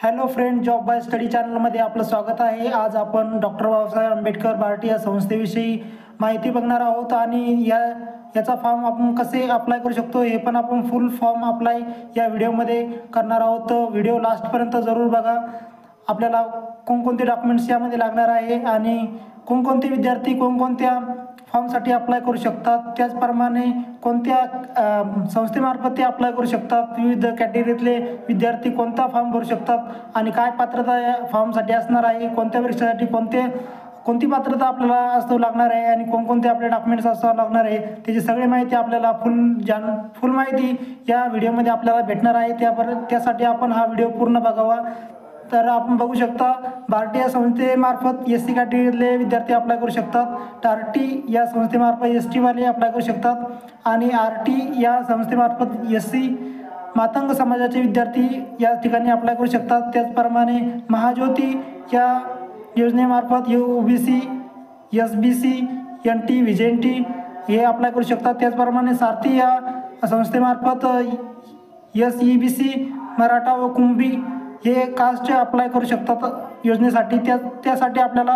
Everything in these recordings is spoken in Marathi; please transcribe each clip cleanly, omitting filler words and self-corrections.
Hello friend, job by study चॅनलमध्ये आपलं स्वागत आहे। आज आपण डॉक्टर बाबासाहेब आंबेडकर बार्टी या संस्थेविषयी माहिती बघणार आहोत आणि याचा फॉर्म आपण कसे अप्लाय करू शकतो हे पण आपण फुल फॉर्म अप्लाय या व्हिडिओमध्ये करणार आहोत। तर व्हिडिओ लास्टपर्यंत जरूर बघा। आपल्याला कोणकोणते डॉक्युमेंट्स यामध्ये लागणार आहे आणि कोणकोणते विद्यार्थी कोणकोणत्या फॉर्मसाठी अप्लाय करू शकतात, त्याचप्रमाणे कोणत्या संस्थेमार्फत ते अप्लाय करू शकतात, विविध कॅटेगरीतले विद्यार्थी कोणता फॉर्म भरू शकतात आणि काय पात्रता या फॉर्मसाठी असणार आहे, कोणत्या परीक्षेसाठी कोणती पात्रता आपल्याला असावं लागणार आहे आणि कोणकोणते आपले डॉक्युमेंट्स असावं लागणार आहे, त्याची सगळी माहिती आपल्याला फुल माहिती या व्हिडिओमध्ये आपल्याला भेटणार आहे। त्यासाठी आपण हा व्हिडिओ पूर्ण बघावा। तर आपण बघू शकता, बार्टी या संस्थेमार्फत SC कॅटेगरीतले विद्यार्थी अप्लाय करू शकतात, टार्टी या संस्थेमार्फत ST वाले अप्लाय करू शकतात आणि RT या संस्थेमार्फत SC मातंग समाजाचे विद्यार्थी या ठिकाणी अप्लाय करू शकतात। त्याचप्रमाणे महाज्योती या योजनेमार्फत OBC, SBC, NT, VJNT हे अप्लाय करू शकतात। त्याचप्रमाणे सारथी या संस्थेमार्फत SEBC मराठा व कुंभी हे कास्ट अप्लाय करू शकतात योजनेसाठी। त्यासाठी आपल्याला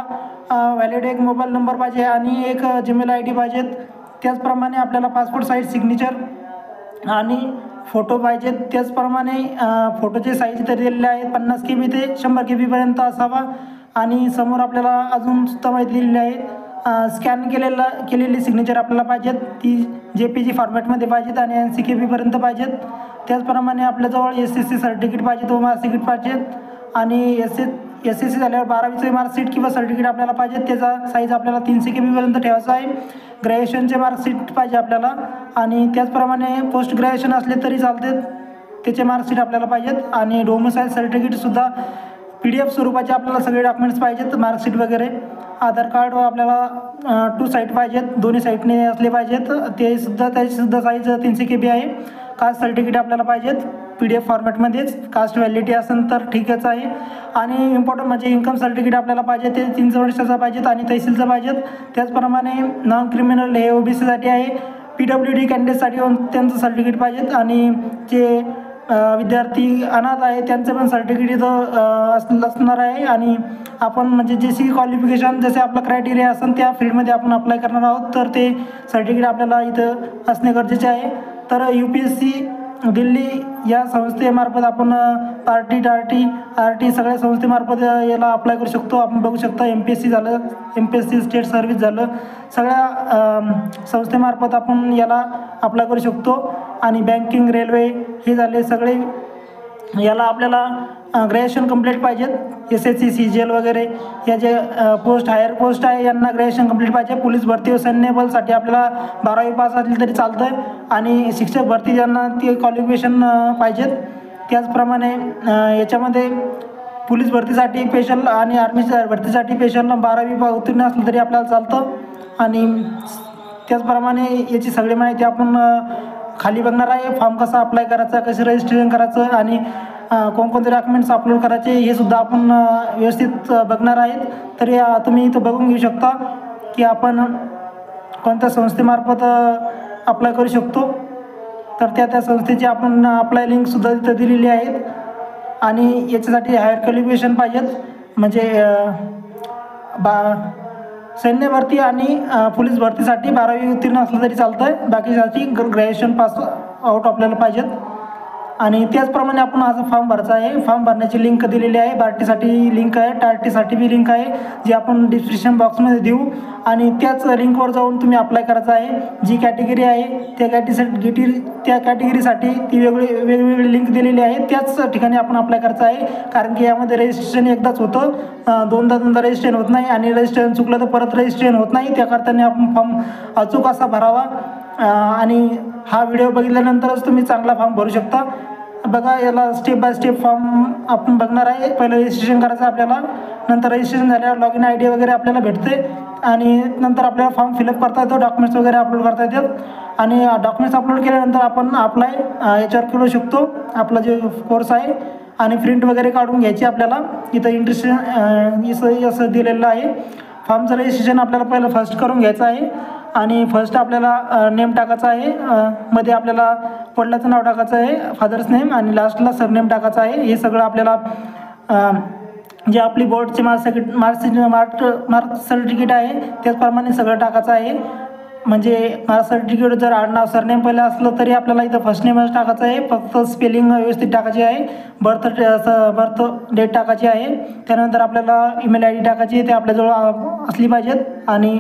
व्हॅलिड एक मोबाईल नंबर पाहिजे आणि एक जीमेल ID पाहिजेत। त्याचप्रमाणे आपल्याला पासपोर्ट साईज सिग्नेचर आणि फोटो पाहिजेत। त्याचप्रमाणे फोटोचे साईज तरी दिलेले आहेत 50 KB ते 100 KB पर्यंत असावा आणि समोर आपल्याला अजून सुद्धा माहिती दिलेली आहे। स्कॅन केलेली सिग्नेचर आपल्याला पाहिजेत, ती JPG फॉर्मॅटमध्ये पाहिजेत आणि 80 KB पर्यंत पाहिजेत। त्याचप्रमाणे आपल्याजवळ SSC सर्टिफिकेट पाहिजे, तो मार्कशीट पाहिजेत आणि SSC झाल्यावर 12वीचे मार्कशीट किंवा सर्टिफिकेट आपल्याला पाहिजे, त्याचा साईज आपल्याला 300 KB पर्यंत ठेवायचा आहे। ग्रॅज्युएशनचे मार्कशीट पाहिजे आपल्याला आणि त्याचप्रमाणे पोस्ट ग्रॅज्युएशन असले तरी चालते, त्याचे मार्कशीट आपल्याला पाहिजेत आणि डोमिसाईल सर्टिफिकेटसुद्धा PDF स्वरूपाचे आपल्याला सगळे डॉक्युमेंट्स पाहिजेत, मार्कशीट वगैरे। आधार कार्ड आपल्याला 2 साईट पाहिजेत, दोन्ही साईटने असले पाहिजेत, त्याचीसुद्धा साईज 300 KB आहे। कास्ट सर्टिफिकेट आपल्याला पाहिजेत PDF फॉर्मॅटमध्येच, कास्ट व्हॅलिडिटी असेल तर ठीकच आहे आणि इम्पॉर्टंट म्हणजे इन्कम सर्टिफिकेट आपल्याला पाहिजे, ते 3 वर्षाचं पाहिजेत आणि तहसीलचं पाहिजेत। त्याचप्रमाणे नॉन क्रिमिनल हे OBCसाठी आहे, PWD कॅन्डिडेटसाठी त्यांचं सर्टिफिकेट पाहिजेत आणि जे विद्यार्थी अनाथ आहे त्यांचं पण सर्टिफिकेट इथं असणार आहे आणि आपण म्हणजे जे क्वालिफिकेशन जसे आपलं क्रायटेरिया असेल त्या फील्डमध्ये आपण अप्लाय करणार आहोत, तर ते सर्टिफिकेट आपल्याला इथं असणे गरजेचे आहे। तर UPSC दिल्ली या संस्थेमार्फत आपण पार्टी टार्टी RT सगळ्या संस्थेमार्फत याला अप्लाय करू शकतो। आपण बघू शकता MPSC झालं, MPSC स्टेट सर्व्हिस झालं, सगळ्या संस्थेमार्फत आपण याला अप्लाय करू शकतो आणि बँकिंग, रेल्वे हे झाले सगळे। याला आपल्याला ग्रॅज्युएशन कंप्लीट पाहिजेत, SSC CGL वगैरे या जे हायर पोस्ट आहे यांना ग्रॅज्युएशन कंप्लीट पाहिजे। पोलीस भरती व सैन्य बलसाठी आपल्याला 12वी पास असली तरी चालतं आहे आणि शिक्षक भरती यांना ते क्वालिफिकेशन पाहिजेत। त्याचप्रमाणे याच्यामध्ये पोलीस भरतीसाठी स्पेशल आणि आर्मी भरतीसाठी स्पेशल 12वी उत्तीर्ण असलं तरी आपल्याला चालतं आणि त्याचप्रमाणे याची सगळी माहिती आपण खाली बघणार आहे। फॉर्म कसा अप्लाय करायचा, कसं रजिस्ट्रेशन करायचं आणि कोणकोणते डॉक्युमेंट्स अपलोड करायचे हे सुद्धा आपण व्यवस्थित बघणार आहेत। तर तुम्ही इथं बघून घेऊ शकता की आपण कोणत्या संस्थेमार्फत अप्लाय करू शकतो। तर त्या संस्थेची आपण अप्लाय लिंकसुद्धा तिथं दिलेली आहेत आणि याच्यासाठी हायर क्वालिफिकेशन पाहिजेत, म्हणजे सैन्य भरती आणि पोलीस भरतीसाठी 12वी उत्तीर्ण असलं तरी चालतं आहे, बाकीसाठी ग्रॅज्युएशन पास आउट आपल्याला पाहिजेत। आणि त्याचप्रमाणे आपण हा फॉर्म भरायचा आहे। फॉर्म भरण्याची लिंक दिलेली आहे, बार्टीसाठी लिंक आहे, टार्टीसाठी बी लिंक आहे, जी आपण डिस्क्रिप्शन बॉक्समध्ये देऊ आणि त्याच लिंकवर जाऊन तुम्ही अप्लाय करायचं आहे। जी कॅटेगरी आहे त्या कॅटेगरीसाठी ती वेगवेगळी लिंक दिलेली आहे, त्याच ठिकाणी आपण अप्लाय करायचं आहे। कारण की यामध्ये रजिस्ट्रेशन एकदाच होतं, दोनदा रजिस्ट्रेशन होत नाही आणि रजिस्ट्रेशन चुकलं तर परत रजिस्ट्रेशन होत नाही, त्याकरता आपण फॉर्म अचूक असा भरावा आणि हा व्हिडिओ बघितल्यानंतरच तुम्ही चांगला फॉर्म भरू शकता। बघा, याला स्टेप बाय स्टेप फॉर्म आपण बघणार आहे। पहिलं रजिस्ट्रेशन करायचं आपल्याला, नंतर रजिस्ट्रेशन झाल्यावर लॉगिन ID वगैरे आपल्याला भेटते आणि नंतर आपल्याला फॉर्म फिलअप करता येतो, डॉक्युमेंट्स वगैरे अपलोड करता येतात आणि डॉक्युमेंट्स अपलोड केल्यानंतर आपण अप्लाय याच्यावर करू शकतो आपला जे कोर्स आहे आणि प्रिंट वगैरे काढून घ्यायची आपल्याला। इथं इंटरेस्ट असं दिलेलं आहे। फॉर्मचं रजिस्ट्रेशन आपल्याला पहिलं फर्स्ट करून घ्यायचं आहे आणि फर्स्ट आपल्याला नेम टाकायचा आहे, मध्ये आपल्याला वडिलाचं नाव टाकायचं आहे, फादर्स नेम, आणि लास्टला सरनेम टाकायचं आहे। हे सगळं आपल्याला जे आपली बोर्डचे मार्क सर्टिफिकेट आहे त्याचप्रमाणे सगळं टाकायचं आहे. म्हणजे मार्क सर्टिफिकेट जर आडनाव सरनेम पहिलं असलं तरी आपल्याला इथं फर्स्ट नेमच टाकायचं आहे, फक्त स्पेलिंग व्यवस्थित टाकायची आहे. बर्थ डेट टाकायची आहे. त्यानंतर आपल्याला ईमेल आय डी टाकायची, ते आपल्याजवळ असली पाहिजेत. आणि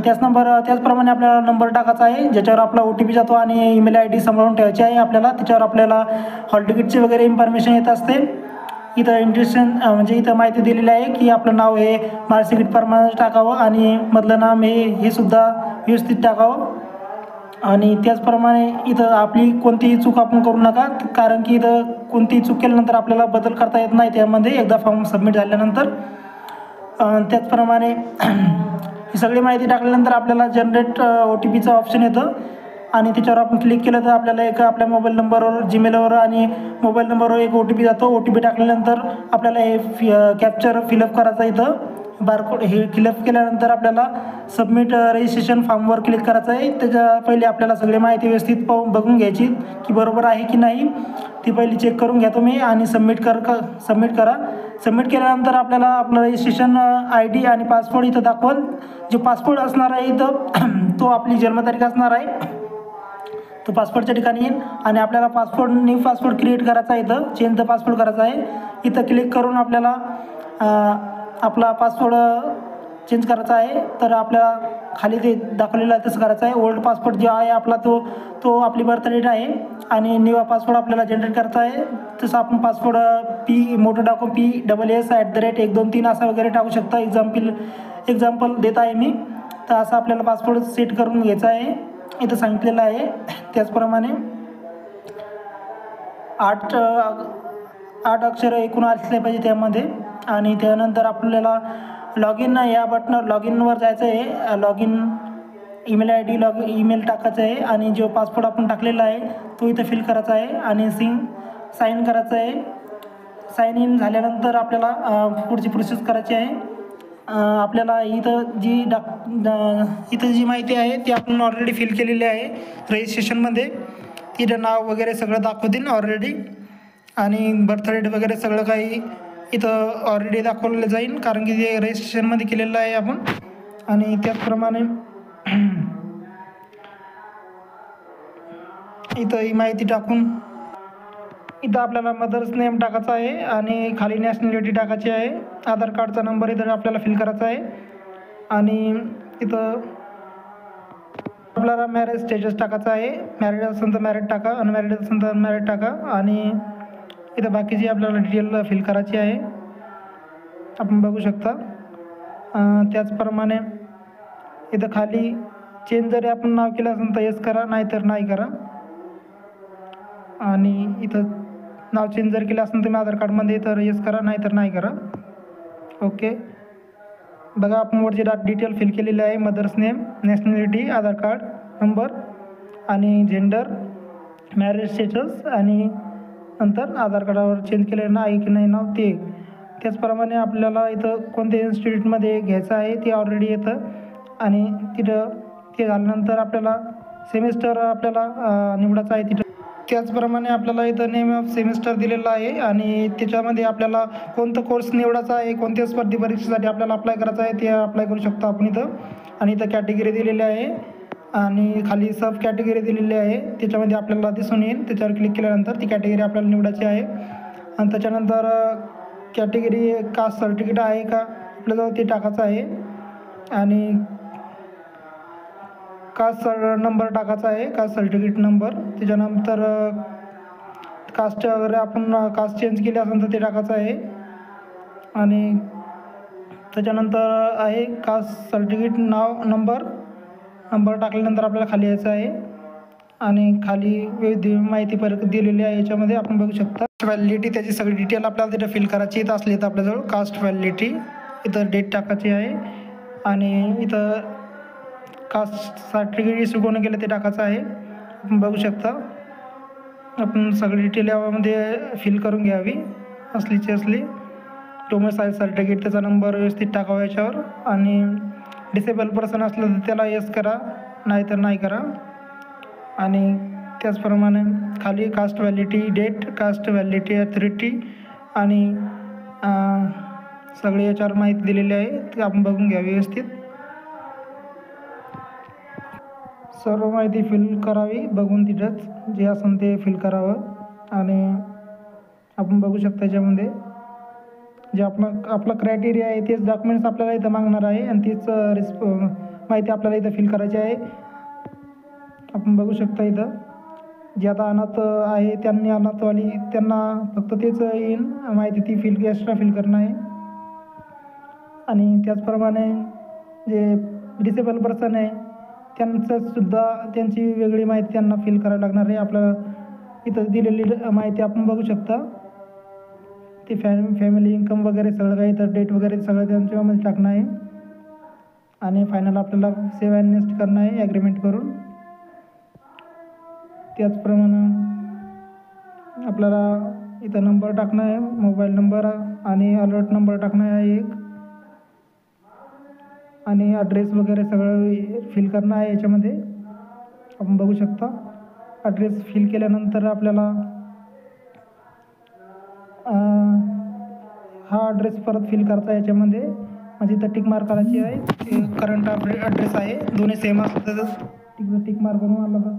त्याचप्रमाणे आपल्याला नंबर टाकायचा आहे ज्याच्यावर आपला OTP जातो, आणि ईमेल आय डी सांभाळून ठेवायची आहे आपल्याला. त्याच्यावर आपल्याला हॉल तिकीटची वगैरे इन्फॉर्मेशन येत असते. इथं म्हणजे इथं माहिती दिलेली आहे की आपलं नाव हे मार्क सर्टिफिकेट प्रमाणे टाकावं आणि मधलं नाम हे सुद्धा व्यवस्थित टाकावं. आणि त्याचप्रमाणे इथं आपली कोणतीही चूक आपण करू नका, कारण की इथं कोणतीही चूक केल्यानंतर आपल्याला बदल करता येत नाही त्यामध्ये एकदा फॉर्म सबमिट झाल्यानंतर. त्याचप्रमाणे ही सगळी माहिती टाकल्यानंतर आपल्याला जनरेट OTPचं ऑप्शन येतं, आणि त्याच्यावर आपण क्लिक केलं तर आपल्याला आपल्या मोबाईल नंबरवर जीमेलवर आणि मोबाईल नंबरवर एक OTP जातो. OTP टाकल्यानंतर आपल्याला हे कॅप्चर फिलअप करायचं. इथं बारकोड हे फिलअप केल्यानंतर आपल्याला सबमिट रजिस्ट्रेशन फॉर्मवर क्लिक करायचं आहे. त्याच्या पहिले आपल्याला सगळी माहिती व्यवस्थित बघून घ्यायची की बरोबर आहे की नाही, ती पहिली चेक करून घ्या तुम्ही आणि सबमिट करा. सबमिट केल्यानंतर आपल्याला आपलं रजिस्ट्रेशन ID आणि पासपोर्ट इथं दाखवून, जो पासपोर्ट असणार आहे इथं तो आपली जन्मतारीख असणार आहे, तो पासपोर्टच्या ठिकाणी येईल. आणि आपल्याला न्यू पासपोर्ट क्रिएट करायचा आहे, इथं चेंज द पासपोर्ट करायचा आहे. इथं क्लिक करून आपल्याला आपला पासपोर्ट चेंज करायचा आहे. तर आपल्याला खाली ते दाखवलेलं आहे तसं करायचं आहे. ओल्ड पासपोर्ट जो आहे आपला तो आपली बर्थ डेट आहे, आणि न्यू पासपोर्ट आपल्याला जनरेट करायचा आहे. तसं आपण पासपोर्ट मोठं टाकून PSS@123 असं वगैरे टाकू शकता. एक्झाम्पल देत आहे मी. तर असं आपल्याला पासपोर्ट सेट करून घ्यायचा आहे, इथं सांगितलेलं आहे. त्याचप्रमाणे 8 अक्षर एकूण असले पाहिजे त्यामध्ये. आणि त्यानंतर आपल्याला या बटनावर लॉग इनवर जायचं आहे. ईमेल ID ईमेल टाकायचं आहे, आणि जो पासपोर्ट आपण टाकलेला आहे तो इथं फिल करायचा आहे आणि साईन करायचं आहे. साईन इन झाल्यानंतर आपल्याला पुढची प्रोसेस करायची आहे. आपल्याला इथं जी माहिती आहे ती आपण ऑलरेडी फिल केलेली आहे रजिस्ट्रेशनमध्ये. तिथं नाव वगैरे सगळं दाखवतील ऑलरेडी, आणि बर्थ डेट वगैरे सगळं काही इथं ऑलरेडी दाखवलेलं जाईल, कारण की ते रजिस्ट्रेशनमध्ये केलेलं आहे आपण. आणि त्याचप्रमाणे इथं ही माहिती टाकून इथं आपल्याला मदर्स नेम टाकायचा आहे, आणि खाली नॅशनॅलिटी टाकायची आहे. आधार कार्डचा नंबर इथं आपल्याला फिल करायचा आहे. आणि इथं आपल्याला मॅरेज स्टेटस टाकायचं आहे. मॅरिड असेल तर मॅरिड टाका, अनमॅरिड असेल तर अनमॅरिड टाका. आणि इथं बाकीची आपल्याला डिटेल फिल करायची आहे, आपण बघू शकता. त्याचप्रमाणे इथं खाली चेंज जरी आपण नाव केलं असेल तर येस करा, नाहीतर नाही करा. आणि इथं नाव चेंज जर केलं असेल तुम्ही आधार कार्डमध्ये तर येस करा, नाहीतर नाही करा. ओके, बघा आपण वरचे डिटेल फिल केलेले आहे. मदर्स नेम, नॅशनॅलिटी, आधार कार्ड नंबर, आणि जेंडर, मॅरेज स्टेटस, आणि नंतर आधार कार्डावर चेंज केलेलं नाही की नाही नाव ते. त्याचप्रमाणे आपल्याला इथं कोणत्या इन्स्टिट्यूटमध्ये घ्यायचं आहे ते ऑलरेडी येतं, आणि तिथं ते झाल्यानंतर आपल्याला सेमिस्टर आपल्याला निवडायचं आहे तिथं. त्याचप्रमाणे आपल्याला इथं नेम ऑफ सेमिस्टर दिलेलं आहे, आणि त्याच्यामध्ये आपल्याला कोणतं कोर्स निवडायचा आहे, कोणत्या स्पर्धी परीक्षेसाठी आपल्याला अप्लाय करायचं आहे ते अप्लाय करू शकतो आपण इथं. आणि इथं कॅटेगरी दिलेली आहे, आणि खाली सब कॅटेगरी दिलेली आहे, त्याच्यामध्ये आपल्याला दिसून येईल. त्याच्यावर क्लिक केल्यानंतर ती कॅटेगरी आपल्याला निवडायची आहे. आणि त्याच्यानंतर कॅटेगरी कास्ट सर्टिफिकेट आहे का आपल्याजवळ ते टाकायचं आहे, आणि कास्ट नंबर टाकायचा आहे, कास्ट सर्टिफिकेट नंबर. त्याच्यानंतर कास्ट वगैरे आपण कास्ट चेंज केली असेल तर ते टाकायचं आहे. आणि त्याच्यानंतर आहे कास्ट सर्टिफिकेट नंबर टाकल्यानंतर आपल्याला खाली यायचं आहे, आणि खाली विविध माहिती परत दिलेली आहे याच्यामध्ये आपण बघू शकता. व्हॅलिडिटी त्याची सगळी डिटेल आपल्याला तिथं फिल करायची. इथं असली तर आपल्याजवळ कास्ट व्हॅलिडिटी, इथं डेट टाकायची आहे, आणि इथं कास्ट सर्टिफिकेट इश्यू कोणी केलं ते टाकायचं आहे, आपण बघू शकता. आपण सगळी डिटेल यामध्ये फिल करून घ्यावी असली. डोमेसाईल सर्टिफिकेट, त्याचा नंबर व्यवस्थित टाकावा याच्यावर. आणि डिसेबल पर्सन असलं तर त्याला येस करा, नाहीतर नाही करा. आणि त्याचप्रमाणे खाली caste validity date, caste validity authority, आणि सगळी याच्यावर माहिती दिलेली आहे, ती आपण बघून घ्या व्यवस्थित. सर्व माहिती फिल करावी बघून, तिथंच जे असेल ते फिल करावं. आणि आपण बघू शकता याच्यामध्ये जे आपला क्रायटेरिया आहे तेच डॉक्युमेंट्स आपल्याला इथं मागणार आहे आणि तीच माहिती आपल्याला इथं फिल करायची आहे. आपण बघू शकता इथं जे आता अनाथ आहे त्यांनी अनाथवाली त्यांना फक्त तेच येईल माहिती, ती एक्स्ट्रा फिल करणं आहे. आणि त्याचप्रमाणे जे डिसेबल पर्सन आहे त्यांचंसुद्धा त्यांची वेगळी माहिती त्यांना फिल करावी लागणार आहे. आपल्याला इथं दिलेली माहिती आपण बघू शकता, ते फॅमिली इन्कम वगैरे सगळं काही, तर डेट वगैरे सगळं त्यांच्यामध्ये टाकणं आहे. आणि फायनल आपल्याला सेव्ह अँड नेक्स्ट करणं आहे ॲग्रीमेंट करून. त्याचप्रमाणे आपल्याला इथं नंबर टाकणं आहे, मोबाईल नंबर आणि अलर्ट नंबर टाकणं आहे एक, आणि ॲड्रेस वगैरे सगळं फिल करणं आहे याच्यामध्ये. आपण बघू शकता ॲड्रेस फिल केल्यानंतर आपल्याला हा ॲड्रेस परत फिल करायचा आहे याच्यामध्ये. म्हणजे इथं टिक मार्क करायची आहे, करंट ॲड्रेस आहे, दोन्ही सेम असलं तर टिक मार्क करून आला तर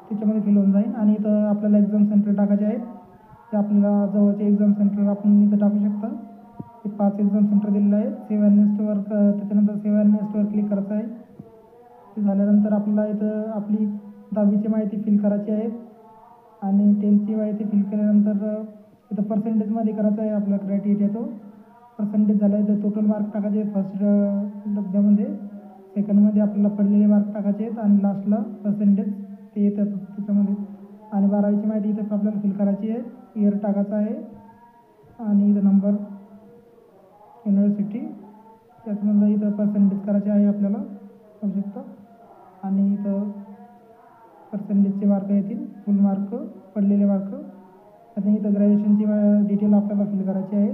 त्याच्यामध्ये फिल होऊन जाईल. आणि इथं आपल्याला एक्झाम सेंटर टाकायचे आहेत, ते आपल्याला जवळचे एक्झाम सेंटर आपण इथं टाकू शकता. ते 5 एक्झाम सेंटर दिलेलं आहे. सेव्ह अँड नेक्स्टवर त्याच्यानंतर सेव्ह अँड नेक्स्टवर क्लिक करायचं आहे. ते झाल्यानंतर आपल्याला इथं आपली 10वीची माहिती फिल करायची आहे आणि 10ची माहिती फिल केल्यानंतर इथं पर्सेंटेजमध्ये करायचं आहे आपला क्रायटेरिया. तो पर्सेंटेज झाला आहे तर टोटल मार्क टाकायचे आहेत फर्स्ट डब्यामध्ये, सेकंडमध्ये आपल्याला पडलेले मार्क टाकायचे आहेत आणि लास्टला पर्सेंटेज ते येतात त्याच्यामध्ये. आणि 12वीची माहिती इथं आपल्याला फिल करायची आहे, इयर टाकायचा आहे आणि इथं नंबर, युनिव्हर्सिटी, त्याच्यामधलं इथं पर्सेंटेज करायचे आहे आपल्याला बघू शकता. आणि इथं पर्सेंटेजचे मार्क येतील, फुल मार्क, पडलेले मार्क. आता इथं ग्रॅज्युएशनची डिटेल आपल्याला फिल करायची आहे.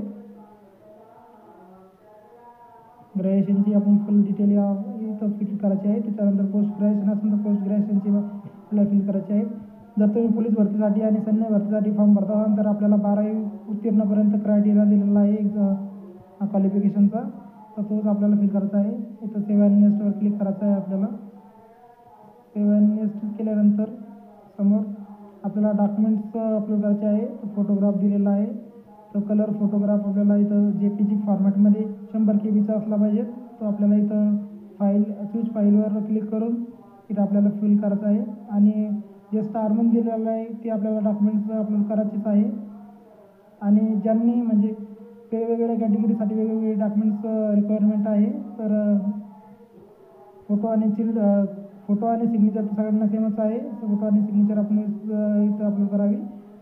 ग्रॅज्युएशनची आपण फुल डिटेल इथं फिल करायची आहे. त्याच्यानंतर पोस्ट ग्रॅज्युएशन असेल तर पोस्ट ग्रॅज्युएशनची आपल्याला फिल करायची आहे. जर तुम्ही पोलीस भरतीसाठी आणि सैन्य भरतीसाठी फॉर्म भरता असाल तर आपल्याला 12वी उत्तीर्णपर्यंत क्रायटेरिया दिलेला आहे क्वालिफिकेशनचा, तर तोच आपल्याला फिल करायचा आहे. इथं सेव्ह अँड नेक्स्टवर क्लिक करायचं आहे आपल्याला. सेव्ह अँड नेक्स्ट केल्यानंतर समोर आपल्याला डॉक्युमेंट्स अपलोड करायचे आहे. तो फोटोग्राफ दिलेला आहे, तो कलर फोटोग्राफ आपल्याला इथं JPG फॉर्मॅटमध्ये 100 KBचा असला पाहिजे. तो आपल्याला इथं चूज फाईलवर क्लिक करून इथं आपल्याला फिल करायचं आहे. आणि जे स्टार म्हणून दिलेलं आहे ते आपल्याला डॉक्युमेंट्स अपलोड करायचेच आहे. आणि ज्यांनी म्हणजे वेगवेगळ्या कॅटेगरीसाठी वेगवेगळे डॉक्युमेंट्स रिक्वायरमेंट आहे, तर फोटो आणि सिग्नेचर सगळ्यांना सेमच आहे. फोटो आणि सिग्नेचर आपण इथं अपलोड करावी.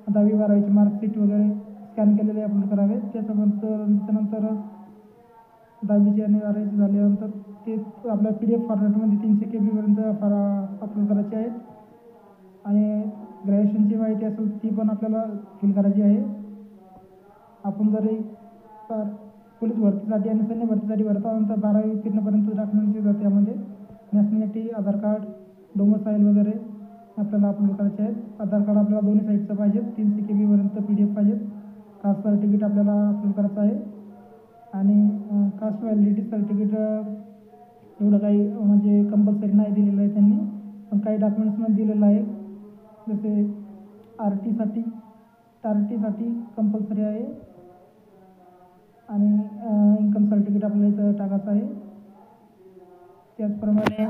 10वी 12वीची मार्कशीट वगैरे स्कॅन केलेले अपलोड करावे. त्याच्यानंतर 10वीची आणि 12वीची झाल्यानंतर ते आपल्या PDF फॉर्मॅटमध्ये 300 KBपर्यंत अपलोड करायचे आहेत. आणि ग्रॅज्युएशनची माहिती असेल ती पण आपल्याला फिल करायची आहे. आपण जरी पोलीस भरतीसाठी आणि सैन्य भरतीसाठी भरता नंतर 12वी उत्तीर्णपर्यंत डॉक्युमेंट्स येतात. त्यामध्ये नॅशनॅलिटी, आधार कार्ड, डोमसाईल वगैरे आपल्याला अपलोड करायचे आहेत. आधार कार्ड आपल्याला दोन्ही साईडचं पाहिजे, 300 KBपर्यंत PDF पाहिजे. कास्ट सर्टिफिकेट आपल्याला अपलोड करायचं आहे. आणि कास्ट व्हॅलिडिटी सर्टिफिकेट एवढं काही म्हणजे कंपल्सरी नाही दिलेलं आहे त्यांनी, पण काही डॉक्युमेंट्समध्ये दिलेलं आहे. जसे RT साठी कंपल्सरी आहे. आणि इन्कम सर्टिफिकेट आपल्याला इथं टाकायचं आहे. त्याचप्रमाणे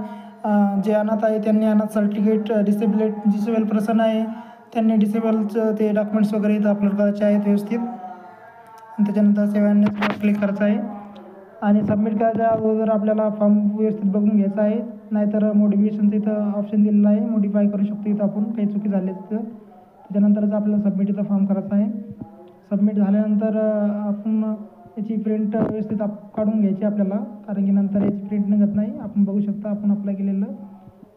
जे अनाथ आहे त्यांनी अनाथ सर्टिफिकेट, डिसेबल पर्सन आहे त्यांनी डिसेबलचं ते डॉक्युमेंट्स वगैरे इथं अपलोड करायचे आहेत व्यवस्थित. आणि त्याच्यानंतर सेव्ह अँड नेक्स्टवर क्लिक करायचं आहे. आणि सबमिट करायच्या अगोदर आपल्याला फॉर्म व्यवस्थित बघून घ्यायचा आहे, नाहीतर मॉडिफिकेशनचं इथं ऑप्शन दिलेलं आहे, मॉडिफाय करू शकतो इथं आपण, काही चुकी झाली तर. त्याच्यानंतरच आपल्याला सबमिट इथं फॉर्म करायचा आहे. सबमिट झाल्यानंतर आपण याची प्रिंट व्यवस्थित काढून घ्यायची आपल्याला, कारण की नंतर याची प्रिंट निघत नाही. आपण बघू शकता आपण अप्लाय केलेलं,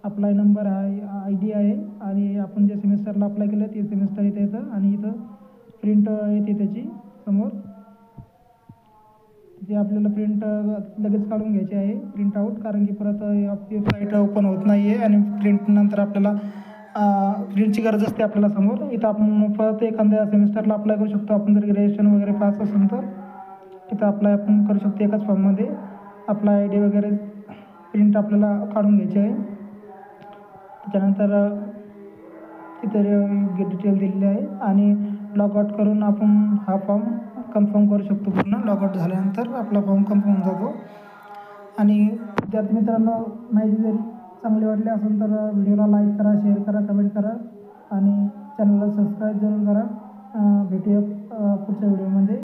अप्लाय नंबर आहे, ID आहे आणि आपण जे सेमिस्टरला अप्लाय केलं ते सेमिस्टर इथं येतं. आणि इथं प्रिंट येते त्याची समोर, जे आपल्याला प्रिंट लगेच काढून घ्यायची आहे, प्रिंट आऊट, कारण की परत वेबसाईट ओपन होत नाही आहे. आणि प्रिंट नंतर आपल्याला प्रिंटची गरज असते आपल्याला समोर. इथं आपण परत एखाद्या सेमिस्टरला अप्लाय करू शकतो आपण जर ग्रॅज्युएशन वगैरे पास असेल तर. इथं अप्लाय आपण करू शकतो. एकाच फॉर्ममध्ये आपला ID वगैरे प्रिंट आपल्याला काढून घ्यायची आहे. त्याच्यानंतर इथे डिटेल दिलेली आहे आणि लॉग आउट करून आपण हा फॉर्म कन्फर्म करू शकतो. पूर्ण लॉग आउट झाल्यानंतर आपला फॉर्म कन्फर्म होऊन जातो. आणि विद्यार्थी मित्रांनो, माहिती जर चांगली वाटली असेल तर व्हिडिओला लाईक करा, शेअर करा, कमेंट करा आणि चॅनलला सबस्क्राईब जरूर करा. भेटूया पुढच्या व्हिडिओमध्ये.